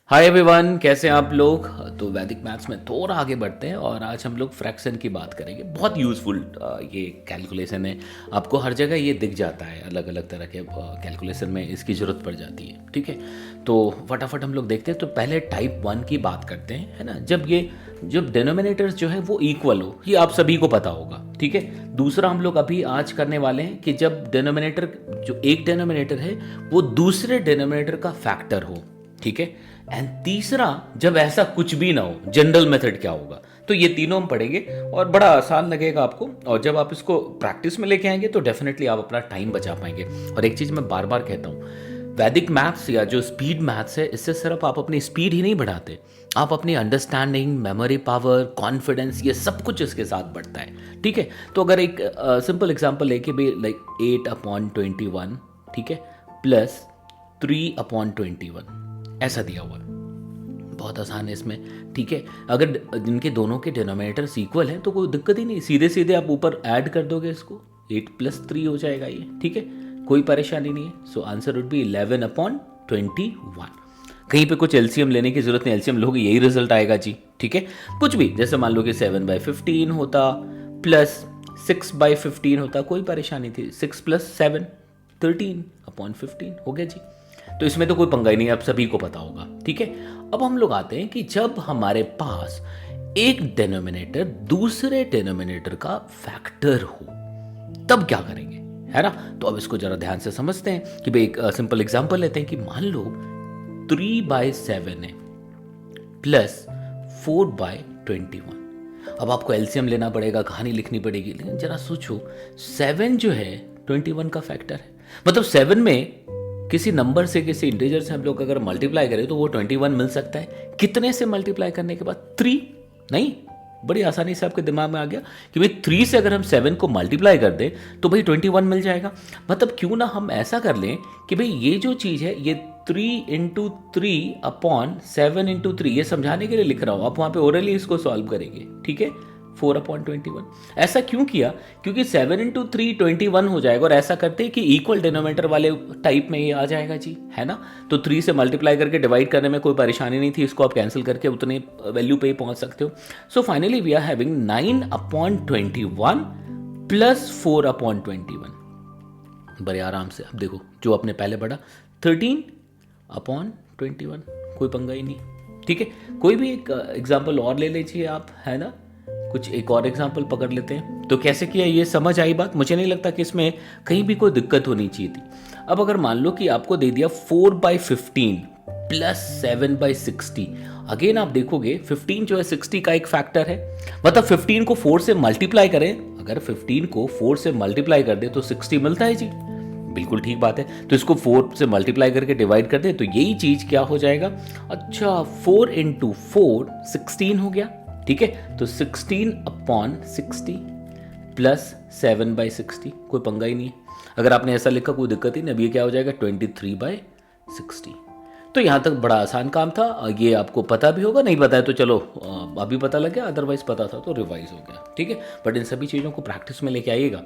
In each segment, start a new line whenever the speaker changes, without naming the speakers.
Hi everyone, कैसे हैं आप लोग। तो वैदिक मैथ्स में थोड़ा आगे बढ़ते हैं और आज हम लोग फ्रैक्शन की बात करेंगे। बहुत यूज़फुल ये कैलकुलेशन है। आपको हर जगह ये दिख जाता है, अलग अलग तरह के कैलकुलेशन में इसकी ज़रूरत पड़ जाती है। ठीक है, तो फटाफट हम लोग देखते हैं। तो पहले टाइप 1 की बात करते हैं, है ना। जब डेनोमिनेटर्स जो है वो इक्वल हो, ये आप सभी को पता होगा। ठीक है, दूसरा हम लोग अभी आज करने वाले हैं कि जब डेनोमिनेटर, जो एक डेनोमिनेटर है वो दूसरे डेनोमिनेटर का फैक्टर हो। ठीक है, एंड तीसरा जब ऐसा कुछ भी ना हो, जनरल मेथड क्या होगा। तो ये तीनों हम पढ़ेंगे और बड़ा आसान लगेगा आपको। और जब आप इसको प्रैक्टिस में लेके आएंगे तो डेफिनेटली आप अपना टाइम बचा पाएंगे। और एक चीज मैं बार बार कहता हूँ, वैदिक मैथ्स या जो स्पीड मैथ्स है, इससे सिर्फ आप अपनी स्पीड ही नहीं बढ़ाते, आप अपनी अंडरस्टैंडिंग, मेमोरी पावर, कॉन्फिडेंस, ये सब कुछ इसके साथ बढ़ता है। ठीक है, तो अगर एक सिंपल एग्जांपल लेके भी, लाइक 8/21, ठीक है, प्लस 3/21 ऐसा दिया हुआ है। बहुत आसान है इसमें। ठीक है, अगर जिनके दोनों के डिनोमिनेटर्स इक्वल हैं तो कोई दिक्कत ही नहीं, सीधे सीधे आप ऊपर ऐड कर दोगे इसको, 8+3 हो जाएगा ये। ठीक है, कोई परेशानी नहीं है। So answer would be 11/21। कहीं पे कुछ एलसीएम लेने की जरूरत नहीं, एलसीएम लोगे यही रिजल्ट आएगा जी। ठीक है, कुछ भी, जैसे मान लो कि 7/15 होता प्लस 6/15 होता, कोई परेशानी थी। 6 + 7 13/15 हो गया जी। तो इसमें तो कोई पंगा ही नहीं, आप सभी को पता होगा। ठीक है, अब हम लोग आते हैं कि जब हमारे पास एक डेनोमिनेटर दूसरे डेनोमिनेटर का फैक्टर हो तब क्या करेंगे, है ना। तो अब इसको जरा ध्यान से समझते हैं कि भाई एक सिंपल एग्जांपल लेते हैं कि मान लो 3/7 है प्लस 4/21। अब आपको एलसीएम लेना पड़ेगा, कहानी लिखनी पड़ेगी, लेकिन जरा सोचो, 7 जो है 21 का फैक्टर है। मतलब 7 में किसी नंबर से, किसी इंटीजर से हम लोग अगर मल्टीप्लाई करें तो वो 21 मिल सकता है। कितने से मल्टीप्लाई करने के बाद? 3 नहीं, बड़ी आसानी से आपके दिमाग में आ गया कि भाई 3 से अगर हम 7 को मल्टीप्लाई कर दें तो भाई 21 मिल जाएगा। मतलब क्यों ना हम ऐसा कर लें कि भाई ये जो चीज़ है ये 3/3/7/3, ये समझाने के लिए लिख रहा हूँ, आप वहाँ पे ओरली इसको सॉल्व करेंगे। ठीक है, 4/21। ऐसा क्यों किया? क्योंकि 7 × 3 21 हो जाएगा, और ऐसा करते हैं कि इक्वल डिनोमिनेटर वाले टाइप में ये आ जाएगा जी, है ना। तो 3 से मल्टीप्लाई करके डिवाइड करने में कोई परेशानी नहीं थी, इसको आप कैंसिल करके उतने वैल्यू पे ही पहुंच सकते हो। So finally we are having 9/21 plus 4/21। बड़े आराम से अब देखो, जो आपने पहले पढ़ा 13/21, कोई पंगा ही नहीं। ठीक है, कोई भी एक एग्जाम्पल और ले लीजिए आप, है ना। कुछ एक और एग्जाम्पल पकड़ लेते हैं। तो कैसे किया, ये समझ आई बात। मुझे नहीं लगता कि इसमें कहीं भी कोई दिक्कत होनी चाहिए थी। अब अगर मान लो कि आपको दे दिया 4/15 प्लस 7/60। अगेन आप देखोगे 15 जो है 60 का एक फैक्टर है। मतलब 15 को 4 से मल्टीप्लाई करें, अगर 15 को 4 से मल्टीप्लाई कर दे तो 60 मिलता है जी। बिल्कुल ठीक बात है। तो इसको 4 से मल्टीप्लाई करके डिवाइड कर दे तो यही चीज क्या हो जाएगा। अच्छा, 4 × 4 16 हो गया। ठीक है, तो 16/60 प्लस 7/60, कोई पंगा ही नहीं है। अगर आपने ऐसा लिखा कोई दिक्कत ही नहीं। अब ये क्या हो जाएगा 23/60। तो यहाँ तक बड़ा आसान काम था। ये आपको पता भी होगा, नहीं पता है तो चलो अभी पता लग गया, अदरवाइज पता था तो रिवाइज हो गया। ठीक है, बट इन सभी चीज़ों को प्रैक्टिस में लेके आइएगा।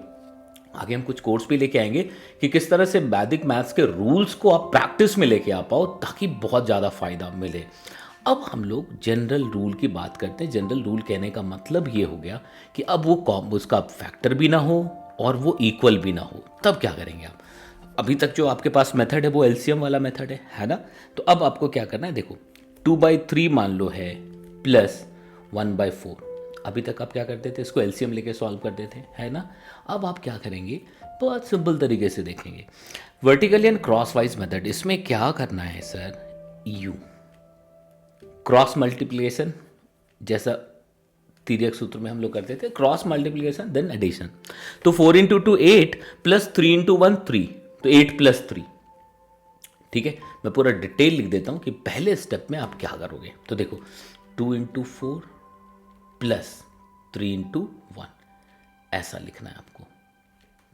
आगे हम कुछ कोर्स भी लेके आएंगे कि किस तरह से वैदिक मैथ्स के रूल्स को आप प्रैक्टिस में लेके आ पाओ ताकि बहुत ज़्यादा फायदा मिले। अब हम लोग जनरल रूल की बात करते हैं। जनरल रूल कहने का मतलब ये हो गया कि अब वो उसका फैक्टर भी ना हो और वो इक्वल भी ना हो, तब क्या करेंगे आप। अभी तक जो आपके पास मेथड है वो एलसीएम वाला मेथड है ना। तो अब आपको क्या करना है, देखो 2/3 मान लो है प्लस 1/4। अभी तक आप क्या करते थे, इसको एलसीएम लेके सॉल्व करते थे, है ना। अब आप क्या करेंगे, बहुत सिंपल तरीके से देखेंगे। Vertically and cross wise method, इसमें क्या करना है सर, यू क्रॉस मल्टीप्लिकेशन, जैसा तिर्यक सूत्र में हम लोग करते थे, क्रॉस मल्टीप्लिकेशन देन एडिशन। तो 4 × 2 8 प्लस 3 × 1 3, तो 8 + 3। ठीक है, मैं पूरा डिटेल लिख देता हूं कि पहले स्टेप में आप क्या करोगे। तो देखो 2 × 4 प्लस 3 × 1, ऐसा लिखना है आपको।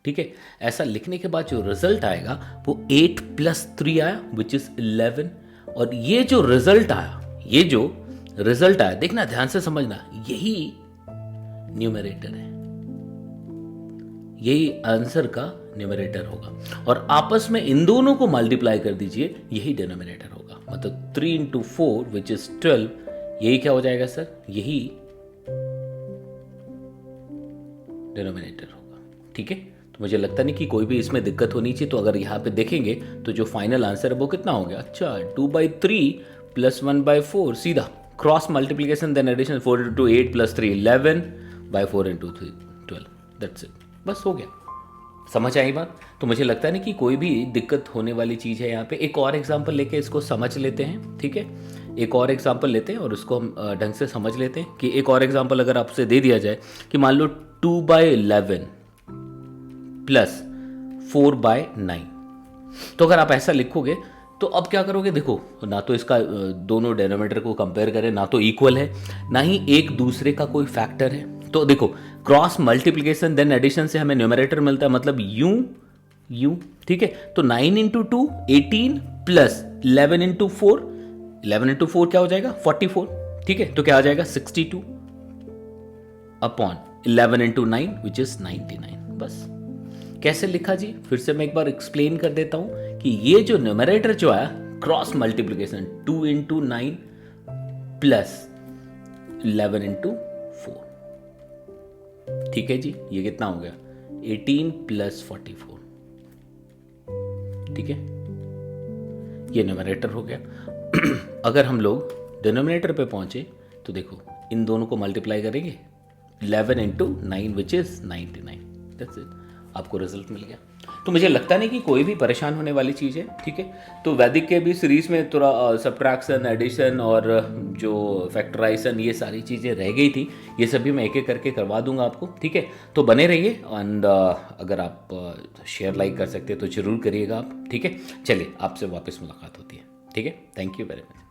ठीक है, ऐसा लिखने के बाद जो रिजल्ट आएगा वो 8 + 3 आया, विच इज 11। और ये जो रिजल्ट आया, देखना ध्यान से समझना, यही न्यूमरेटर है, यही आंसर का न्यूमरेटर होगा। और आपस में इन दोनों को मल्टीप्लाई कर दीजिए, यही डिनोमिनेटर होगा। मतलब 3 इंटू 4 विच इज 12, यही क्या हो जाएगा सर, यही डिनोमिनेटर होगा। ठीक है, तो मुझे लगता नहीं कि कोई भी इसमें दिक्कत होनी चाहिए। तो अगर यहाँ पे देखेंगे तो जो फाइनल आंसर है वो कितना हो गया, अच्छा 2/3 प्लस 1/4, सीधा cross multiplication then addition, 4 into 8 plus 3 11/4 into 3 12, that's it, बस हो गया। समझ आई बात? तो मुझे लगता नहीं कि कोई भी दिक्कत होने वाली चीज़ है यहाँ पे। एक और एग्जाम्पल लेके इसको समझ लेते हैं। ठीक है, एक और एग्जाम्पल लेते हैं और उसको हम ढंग से समझ लेते हैं कि एक और एग्जाम्पल अगर आपसे दे दिया जाए कि मान लो 2/11 प्लस 4/9, तो अगर आप ऐसा लिखोगे तो अब क्या करोगे, देखो ना तो इसका दोनों डेनोमीटर को कंपेयर करें, ना तो इक्वल है, ना ही एक दूसरे का कोई फैक्टर है। तो देखो क्रॉस मल्टीप्लिकेशन देन एडिशन से हमें न्यूमरेटर मिलता है, मतलब यू। ठीक है, तो 9 इंटू 2 18 प्लस 11 इंटू 4, 11 इंटू 4 क्या हो जाएगा 44। ठीक है, तो क्या आ जाएगा 62 अपॉन 11 इंटू 9 विच इज 99। बस कैसे लिखा जी, फिर से मैं एक बार एक्सप्लेन कर देता हूं कि ये जो न्यूमरेटर जो आया cross multiplication 2 into 9 plus 11 into 4, ठीक है जी, ये कितना हो गया 18 प्लस 44। ठीक है, ये न्यूमरेटर हो गया। अगर हम लोग डिनोमिनेटर पे पहुंचे तो देखो इन दोनों को मल्टीप्लाई करेंगे, 11 into 9 which is 99, that's it, आपको रिजल्ट मिल गया। तो मुझे लगता नहीं कि कोई भी परेशान होने वाली चीज़ है। ठीक है, तो वैदिक के भी सीरीज में थोड़ा सब्ट्रैक्शन, एडिशन और जो फैक्टराइजेशन, ये सारी चीज़ें रह गई थी, ये सभी मैं एक एक करके करवा दूंगा आपको। ठीक है, तो बने रहिए एंड अगर आप शेयर लाइक कर सकते हैं तो ज़रूर करिएगा आप। ठीक है, चलिए आपसे वापस मुलाकात होती है। ठीक है, थैंक यू वेरी मच।